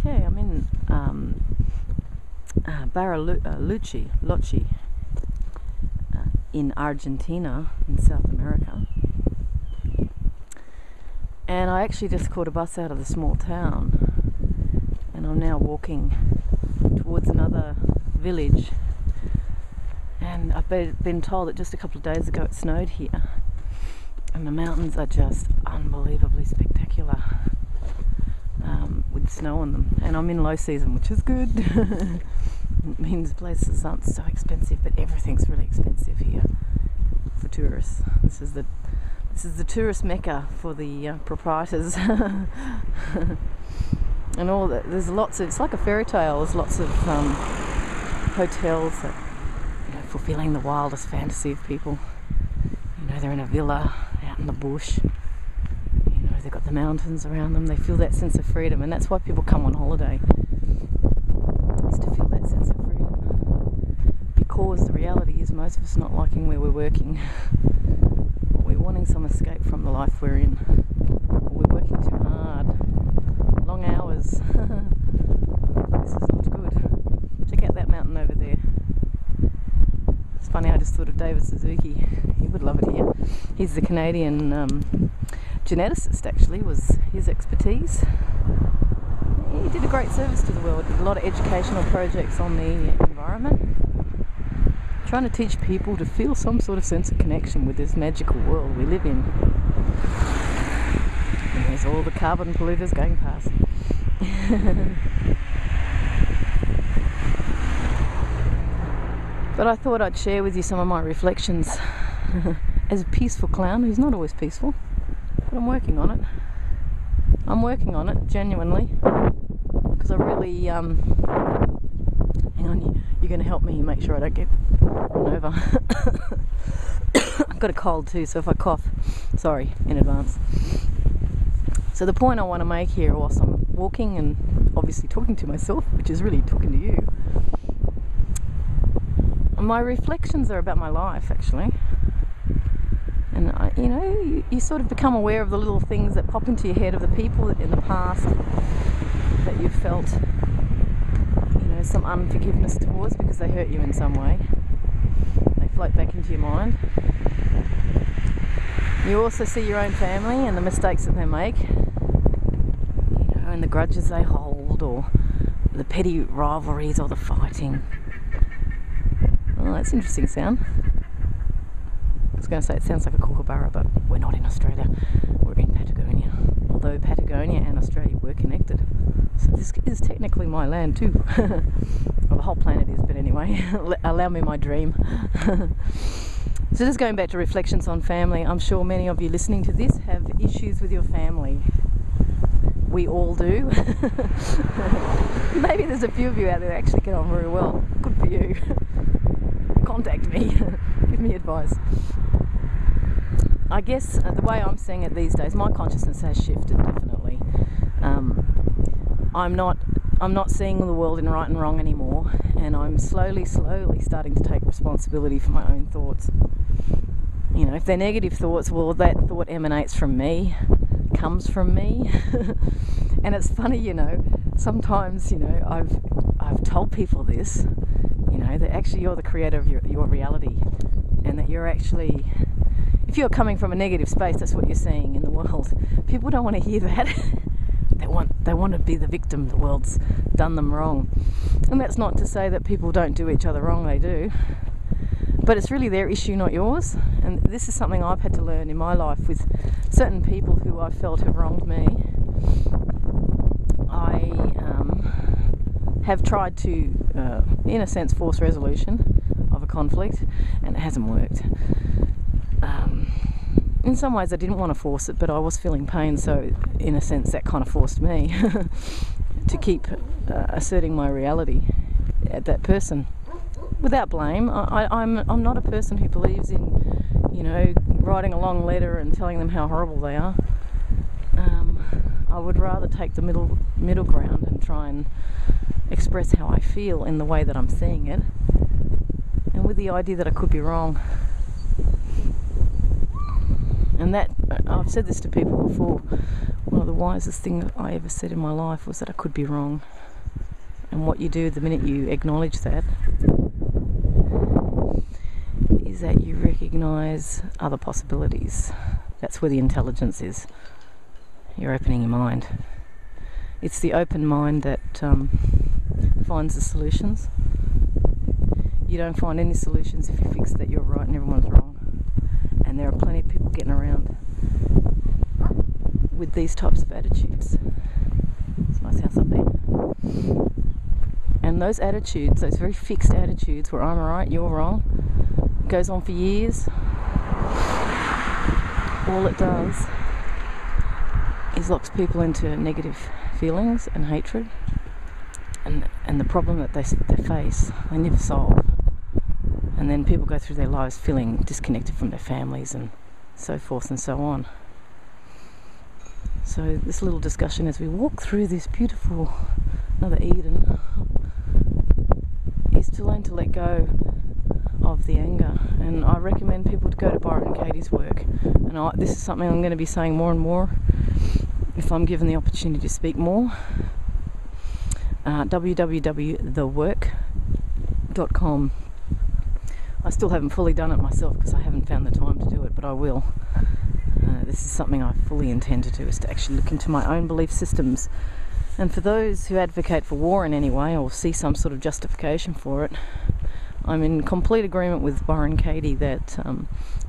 Okay, I'm in Bariloche, in Argentina, in South America. And I actually just caught a bus out of the small town, and I'm now walking towards another village. And I've been told that just a couple of days ago it snowed here, and the mountains are just unbelievably spectacular, with snow on them. And I'm in low season, which is good. It means places aren't so expensive, but everything's really expensive here for tourists. This is the tourist mecca for the proprietors. And all that. There's lots of, it's like a fairy tale. There's lots of hotels that, fulfilling the wildest fantasy of people. They're in a villa out in the bush. They've got the mountains around them. They feel that sense of freedom, and that's why people come on holiday, is to feel that sense of freedom. Because the reality is most of us not liking where we're working. We're wanting some escape from the life we're in. We're working too hard. Long hours. This is not good. Check out that mountain over there. It's funny, I just thought of David Suzuki. He would love it here. He's the Canadian geneticist, actually, was his expertise. He did a great service to the world. Did a lot of educational projects on the environment, trying to teach people to feel some sort of sense of connection with this magical world we live in. And there's all the carbon polluters going past. But I thought I'd share with you some of my reflections as a peaceful clown who's not always peaceful, but I'm working on it. I'm working on it, genuinely, because I really, hang on, you're going to help me make sure I don't get run over. I've got a cold too, so if I cough, sorry in advance. So the point I want to make here, whilst I'm walking and obviously talking to myself, which is really talking to you, my reflections are about my life, actually. And you sort of become aware of the little things that pop into your head, of the people in the past that you've felt, some unforgiveness towards because they hurt you in some way. They float back into your mind. You also see your own family and the mistakes that they make, and the grudges they hold, or the petty rivalries or the fighting. Oh, that's an interesting sound. I was going to say it sounds like a kookaburra, but we're not in Australia. We're in Patagonia. Although Patagonia and Australia were connected. So this is technically my land too. Well, the whole planet is, but anyway, allow me my dream. So just going back to reflections on family, I'm sure many of you listening to this have issues with your family. We all do. Maybe there's a few of you out there that actually get on very well. Good for you. Contact me. Give me advice. I guess the way I'm seeing it these days, my consciousness has shifted, definitely. I'm not seeing the world in right and wrong anymore, and I'm slowly starting to take responsibility for my own thoughts. If they're negative thoughts, well, that thought emanates from me, comes from me. And it's funny, sometimes, I've told people this, that actually you're the creator of your reality, and that you're actually, if you're coming from a negative space, that's what you're seeing in the world. People don't want to hear that. They want to be the victim. The world's done them wrong. And that's not to say that people don't do each other wrong, they do. But it's really their issue, not yours. And this is something I've had to learn in my life with certain people who I felt have wronged me. I have tried to, in a sense, force resolution of a conflict, and it hasn't worked. In some ways I didn't want to force it, but I was feeling pain, so in a sense that kind of forced me to keep asserting my reality at that person without blame. I'm not a person who believes in, writing a long letter and telling them how horrible they are. I would rather take the middle ground and try and express how I feel in the way that I'm seeing it, and with the idea that I could be wrong. And that, I've said this to people before, One of the wisest things I ever said in my life was that I could be wrong. And what you do the minute you acknowledge that is that you recognise other possibilities. That's where the intelligence is. You're opening your mind. It's the open mind that finds the solutions. You don't find any solutions if you fix that you're right and everyone's wrong. And there are plenty of people getting around with these types of attitudes. It's a nice house up there. And those attitudes, those very fixed attitudes where I'm right, you're wrong, goes on for years. All it does is locks people into negative feelings and hatred, and the problem that they face, they never solve. And then people go through their lives feeling disconnected from their families and so forth and so on. So this little discussion as we walk through this beautiful, another Eden, is to learn to let go of the anger. And I recommend people to go to Byron Katie's work. And this is something I'm going to be saying more and more if I'm given the opportunity to speak more. www.thework.com. I still haven't fully done it myself because I haven't found the time to do it, but I will. This is something I fully intend to do, is to actually look into my own belief systems. And for those who advocate for war in any way or see some sort of justification for it, I'm in complete agreement with Byron Katie that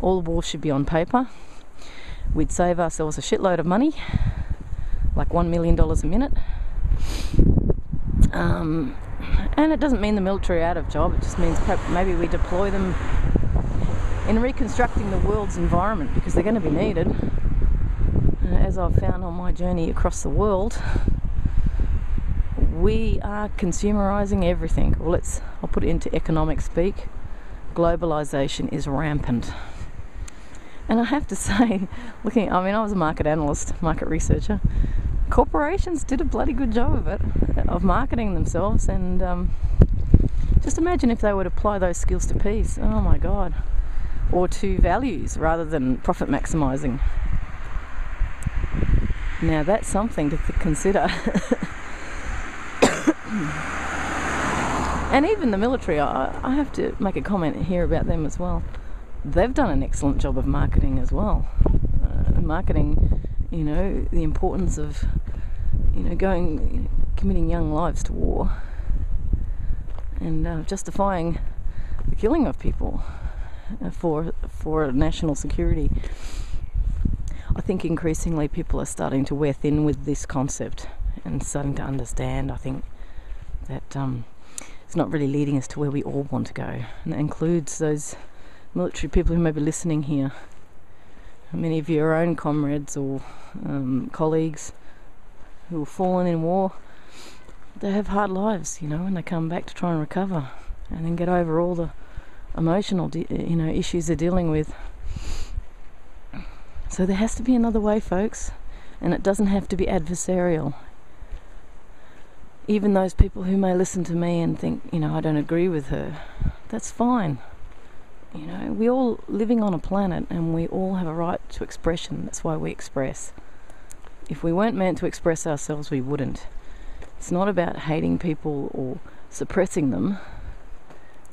all war should be on paper. We'd save ourselves a shitload of money, like $1 million a minute. And it doesn't mean the military are out of job, it just means maybe we deploy them in reconstructing the world's environment, because they're going to be needed. As I've found on my journey across the world, we are consumerizing everything. Well, I'll put it into economic speak. Globalization is rampant. And I have to say, I was a market analyst, market researcher. Corporations did a bloody good job of it, of marketing themselves, and just imagine if they would apply those skills to peace. Oh my God. Or to values rather than profit maximizing. Now that's something to consider. And even the military, I have to make a comment here about them as well. They've done an excellent job of marketing as well. Marketing, the importance of, committing young lives to war and justifying the killing of people for national security. I think increasingly people are starting to wear thin with this concept and starting to understand, I think, that it's not really leading us to where we all want to go. And that includes those military people who may be listening here. Many of your own comrades or colleagues who have fallen in war, they have hard lives, and they come back to try and recover and then get over all the emotional issues they're dealing with. So there has to be another way, folks, and it doesn't have to be adversarial. Even those people who may listen to me and think, I don't agree with her, that's fine. We're all living on a planet and we all have a right to expression. That's why we express. If we weren't meant to express ourselves, we wouldn't. It's not about hating people or suppressing them.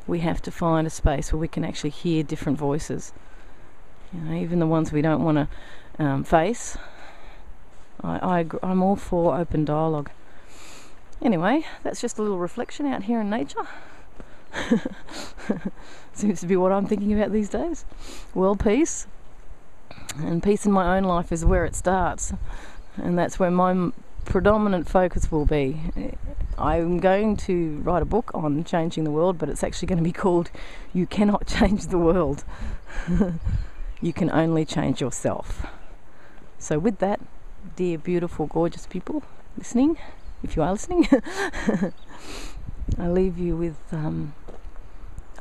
We have to find a space where we can actually hear different voices. Even the ones we don't want to face. I'm all for open dialogue. Anyway, that's just a little reflection out here in nature. Seems to be what I'm thinking about these days. World peace. And peace in my own life is where it starts. And that's where my predominant focus will be. I'm going to write a book on changing the world, but it's actually going to be called You Cannot Change the World. You can only change yourself. So with that, dear, beautiful, gorgeous people listening, if you are listening, I leave you with a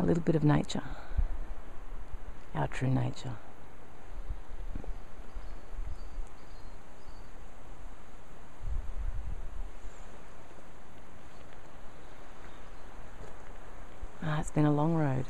little bit of nature, our true nature. It's been a long road.